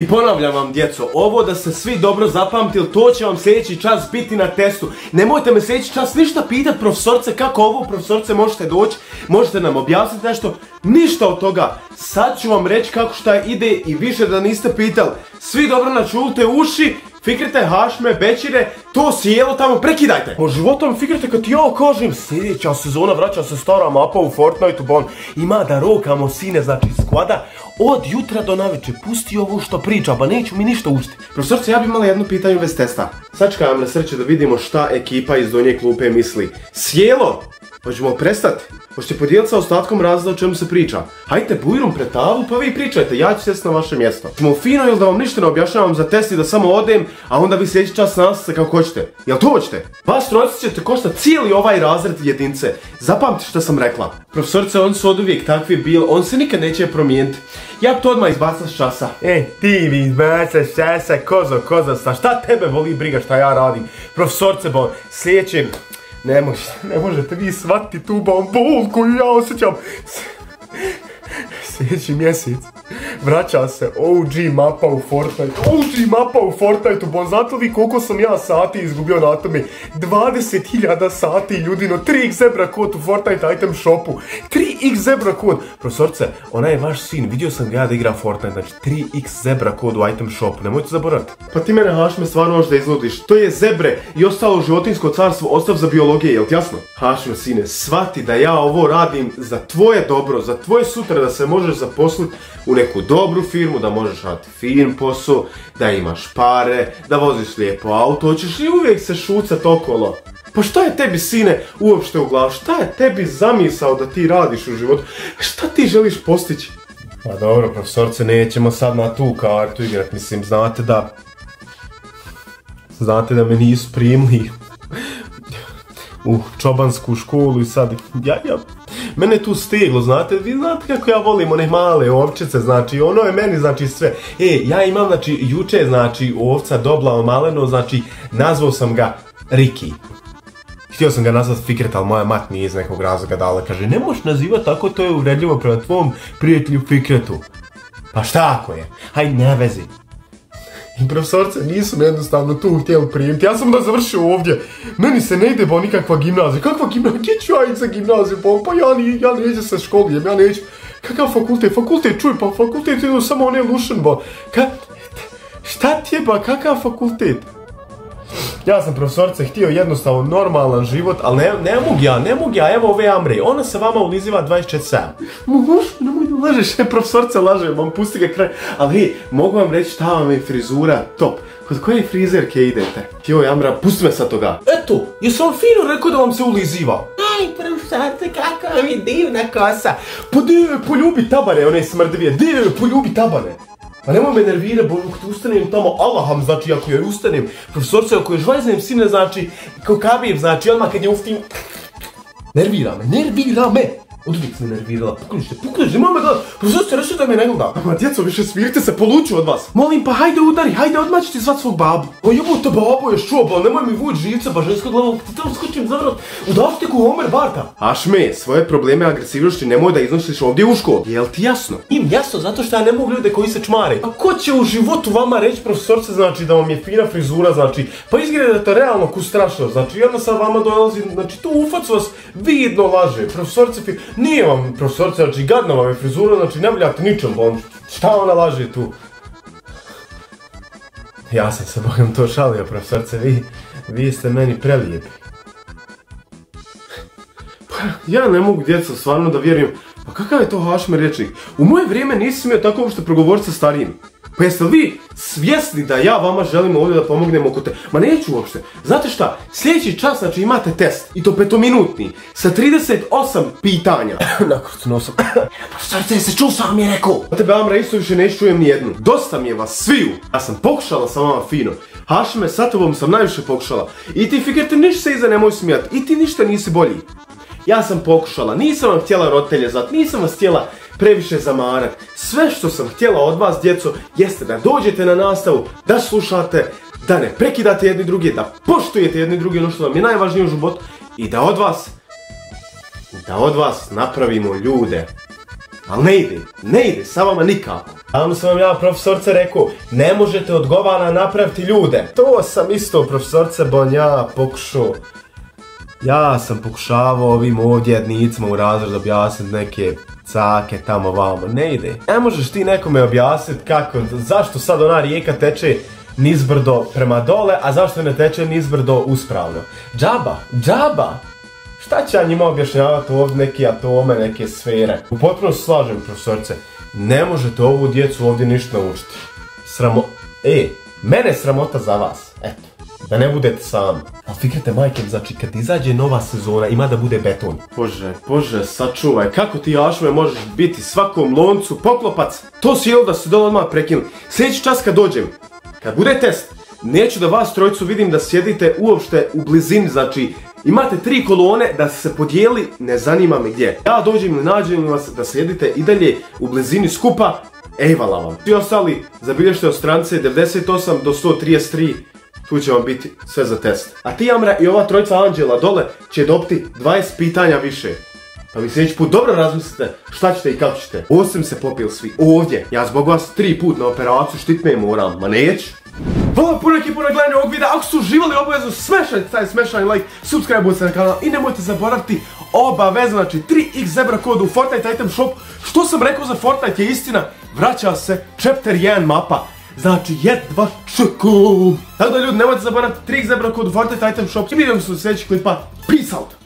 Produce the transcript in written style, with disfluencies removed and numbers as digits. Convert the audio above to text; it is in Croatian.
I ponavljam vam, djeco, ovo da ste svi dobro zapamtili, to će vam sljedeći čas biti na testu. Nemojte me sljedeći čas ništa pitati, profesorce, kako ovo, profesorce, možete doći, možete nam objasniti nešto. Ništa od toga. Sad ću vam reći kako šta ide i više da niste pitali. Svi dobro načulite uši, fikrite, Hašme, Bećire, to sjelo tamo, prekidajte. Po životom fikrite kad ja kažem, sljedeća sezona vraća se stara mapa u Fortniteu, bon. Ima da rokamo sine, znači skvada, od jutra do navečer, pusti ovo što priča, ba neću mi ništa učiti. Profesorce, ja bi imala jedno pitanje u vezi testa. Sačekaj na srce da vidimo šta ekipa iz donje klupe misli. Sjelo! Hoćemo prestati? Hoćete podijeliti sa ostatkom razloga o čemu se priča? Hajte bujrum pred tavu pa vi pričajte, ja ću sjesti na vaše mjesto. Ćemo fino ili da vam ništa ne objašnjavam za test i da samo odem, a onda vi sljedeći čas nastavite kako hoćete. Jel to hoćete? Vas trojica ćete koštati cijeli ovaj razred jedince. Zapamti što sam rekla. Profesorice, on su oduvijek takvi bili, on se nikad neće promijeniti. Ja to odmah izbacam s časa. Ti mi izbacaš s časa, kozasta, šta tebe voli briga šta ja radim? Profesorice, bon, sljedeće... Ne možete vi shvatiti tu bol koju ja osjećam. Sljedeći mjesec vraća se OG mapa u Fortniteu. OG mapa u Fortniteu, bon, znate li koliko sam ja sati izgubio na tome? 20.000 sati, ljudino, 3x zebra kod u Fortnite item shopu. 3x zebra kod. Profesorce, ona je vaš sin, vidio sam ga da igra Fortnite, znači 3x zebra kod u item shopu, nemojte zaboraviti. Pa ti mene, Hašme, stvarno možeš da izludiš. To je zebre i ostalo životinjsko carstvo, ostav za biologije, jel ti jasno? Hašme, sine, shvati da ja ovo radim za tvoje dobro, za tvoje sutra, da se možeš zaposliti u neku dobru firmu, da možeš raditi fin posao, da imaš pare, da voziš lijepo auto, hoćeš i uvijek se šucat okolo. Pa šta je tebi, sine, uopšte u glavu? Šta je tebi zamisao da ti radiš u životu? Šta ti želiš postići? Pa dobro, profesorce, nećemo sad na tu kartu igrat, mislim, znate da me nisu primili u čobansku školu i sad, mene je tu steglo, znate, vi znate kako ja volim one male ovčice, znači, ono je meni, znači, sve. Ja imam, znači, juče, znači, ovca dobla maleno, znači, nazvao sam ga Riki. Htio sam ga nazvati Fikret, ali moja mat nije iz nekog razloga dala, kaže, ne možeš nazivati tako, to je uvredljivo prema tvom prijatelju Fikretu. Pa šta ako je? Hajde, ne vezi. I profesorce nisu me jednostavno tu htjeli primiti, ja sam da završio ovdje. Meni se ne ide bo nikakva gimnazija. Kakva gimnazija? Gdje ću ja ići za gimnaziju? Pa ja neću se školijem, ja neću. Kakav fakultet? Fakultet, čuj, pa fakultet idu samo one lušen, bo. Šta ti je, ba, kakav fakultet? Ja sam, profesorce, htio jednostavno normalan život, ali ne mogu ja, evo ove Amre, ona se vama uliziva 24/7. Moguš, nemoj da lažeš, profesorce laže, vam pusti ga kraj, ali mogu vam reći šta vam je frizura top. Kod koje frizerke idete? Joj, Amra, pusti me sad toga. Eto, jesam vam fino rekao da vam se uliziva. Aj, profesorce, kakva vam je divna kosa. Pa poljubi tabare, one smrdvije, poljubi tabare. Pa nemoj me nervira, božu, kad ustanem tamo, Allaham, znači, ako joj ustanem, profesorce, ako joj žvajznem sine, znači, kao kabir, znači, odmah kad je uftim, nervira me. Od uvijek se me nervirala, pukliš, nemoj me gledat, profesorce, reći da me ne gleda. Ma djeco, više smirite se, poluču od vas. Molim, pa hajde udari, hajde odmah ću ti zvat svog babu. O jebote babu, još čuo, ba, nemoj mi vuć živca, ba ženska glava, ti tamo skočim za vrat, udavite ku Homer Barta. Hašme, svoje probleme agresivnosti nemoj da iznosiš ovdje u školu, jel ti jasno? Im jasno, zato što ja ne mogu ljude koji se čmare. A ko će u životu vama reći, profesorce, znači, da vam je fina frizura, znači, pa izgledate realno ku strašno, znači, jedna sad vama dolazi, znači, tu u facu vas vidno laže, profesorce, nije vam, profesorce, znači, gadna vam je frizura, znači, ne vljate ničem, bon, šta ona laže tu? Ja sam se bogom to šalio, profesorce, vi ste meni prelijepi. Pa, ja ne mogu, djeco, stvarno da vjerujem, pa kakav je to Hašme rječnik? U moje vrijeme nisi smio tako uopšte progovoriti sa starijim. Pa jeste li vi svjesni da ja vama želim ovdje da pomognem oko te? Ma neću uopšte. Znate šta? Sljedeći čas, znači, imate test, i to 5-minutni, sa 38 pitanja. Nakrutno sam. Profesorce, se čuo sam mi je rekao. A tebe, Amra, isto više neću čujem nijednu. Dosta mi je vas sviju. Ja sam pokušala sa vama fino. Hašme, sa tobom sam najviše pokušala. I ti, Fikret, ništa se iza nemoj smijati. I ti ništa nisi bolji. Ja sam pokušala, nisam vam htjela roditelje zvati, nisam vas htjela previše zamarat. Sve što sam htjela od vas, djeco, jeste da dođete na nastavu, da slušate, da ne prekidate jedni drugi, da poštujete jedni drugi, ono što vam je najvažnije u životu, i da od vas napravimo ljude. Ali ne ide, sa vama nikako. Tamo sam vam ja, profesorce, rekao, ne možete odgovara napraviti ljude. To sam isto, profesorce Bonja, pokušao. Ja sam pokušavao ovim ovdje jednicima u razredu objasniti neke cake tamo vamo. Ne ide. Ne možeš ti nekome objasniti kako, zašto sad ona rijeka teče nizbrdo prema dole, a zašto ne teče nizbrdo uspravno. Džaba. Šta će ja njima objašnjavati ovdje neke atome, neke sfere? Potpuno se slažem, profesorce. Ne možete ovu djecu ovdje ništa naučiti. Mene sramota za vas. Eto, da ne budete sami. Ali fikrate, majke, znači kad izađe nova sezona ima da bude beton. Bože, sačuvaj, kako ti, Ašme, možeš biti svakom loncu poklopac? To si jel da se dole odmah prekinuli. Sljedeći čas kad dođem, kad bude test, neću da vas trojicu vidim da sjedite uopšte u blizini, znači imate 3 kolone da se podijeli, ne zanima me gdje. Ja dođem ili nađem vas da sjedite i dalje u blizini skupa, ejvala vam. Svi ostali zabilježite od stranice 98 do 133, tu će vam biti sve za test. A ti, Amra, i ova trojica anđela dole će dobiti 20 pitanja više. Pa vi sljedeći put dobro razmislite šta ćete i kako ćete. Osim se popili svi ovdje. Ja zbog vas 3 put na operaciju štitme moram, ma neću. Hvala puno ekipu na gledanju ovog videa. Ako su uživali, obavezno smešajte taj smešani like, subscribe se na kanal i nemojte zaboraviti obavezno, znači 3x zebra kod u Fortnite item shop. Što sam rekao za Fortnite je istina, vraća se chapter 1 mapa. Znači jedva čekam. Tako da ljudi, nemojte zaboraviti 3x zebra kod u Fortnite item shop i vidimo se u sljedećih klipa. Peace out!